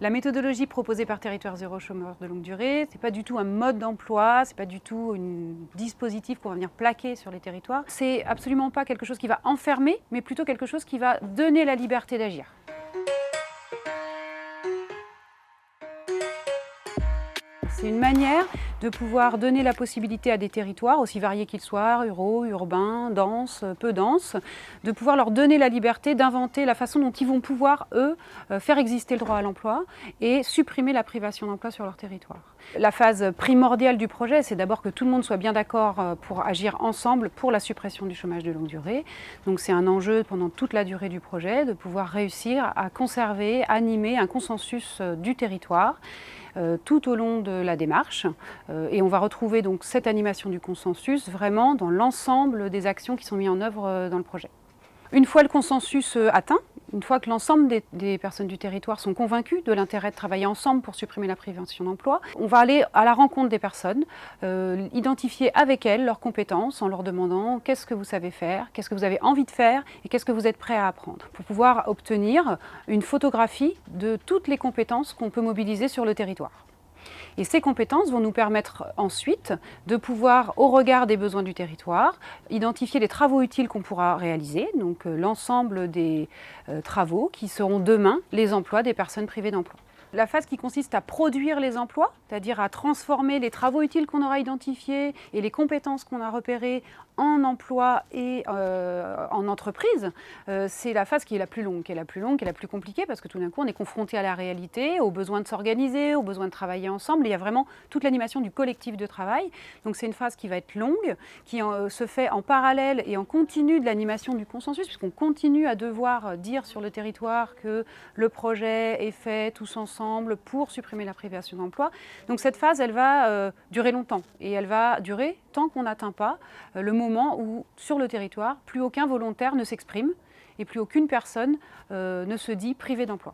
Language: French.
La méthodologie proposée par Territoire Zéro Chômeur de longue durée, ce n'est pas du tout un mode d'emploi, ce n'est pas du tout un dispositif qu'on va venir plaquer sur les territoires. C'est absolument pas quelque chose qui va enfermer, mais plutôt quelque chose qui va donner la liberté d'agir. C'est une manière de pouvoir donner la possibilité à des territoires, aussi variés qu'ils soient, ruraux, urbains, denses, peu denses, de pouvoir leur donner la liberté d'inventer la façon dont ils vont pouvoir, eux, faire exister le droit à l'emploi et supprimer la privation d'emploi sur leur territoire. La phase primordiale du projet, c'est d'abord que tout le monde soit bien d'accord pour agir ensemble pour la suppression du chômage de longue durée. Donc c'est un enjeu pendant toute la durée du projet de pouvoir réussir à conserver, animer un consensus du territoire tout au long de la démarche. Et on va retrouver donc cette animation du consensus vraiment dans l'ensemble des actions qui sont mises en œuvre dans le projet. Une fois le consensus atteint, une fois que l'ensemble des personnes du territoire sont convaincues de l'intérêt de travailler ensemble pour supprimer la privation d'emploi, on va aller à la rencontre des personnes, identifier avec elles leurs compétences en leur demandant qu'est-ce que vous savez faire, qu'est-ce que vous avez envie de faire et qu'est-ce que vous êtes prêt à apprendre, pour pouvoir obtenir une photographie de toutes les compétences qu'on peut mobiliser sur le territoire. Et ces compétences vont nous permettre ensuite de pouvoir, au regard des besoins du territoire, identifier les travaux utiles qu'on pourra réaliser, donc l'ensemble des travaux qui seront demain les emplois des personnes privées d'emploi. La phase qui consiste à produire les emplois, c'est-à-dire à transformer les travaux utiles qu'on aura identifiés et les compétences qu'on a repérées en emploi et en entreprise, c'est la phase qui est la plus longue, qui est la plus compliquée, parce que tout d'un coup on est confronté à la réalité, aux besoins de s'organiser, aux besoins de travailler ensemble. Il y a vraiment toute l'animation du collectif de travail. Donc c'est une phase qui va être longue, qui se fait en parallèle et en continu de l'animation du consensus, puisqu'on continue à devoir dire sur le territoire que le projet est fait tous ensemble pour supprimer la privation d'emploi. Donc cette phase, elle va durer longtemps, et elle va durer tant qu'on n'atteint pas le moment où, sur le territoire, plus aucun volontaire ne s'exprime et plus aucune personne ne se dit privée d'emploi.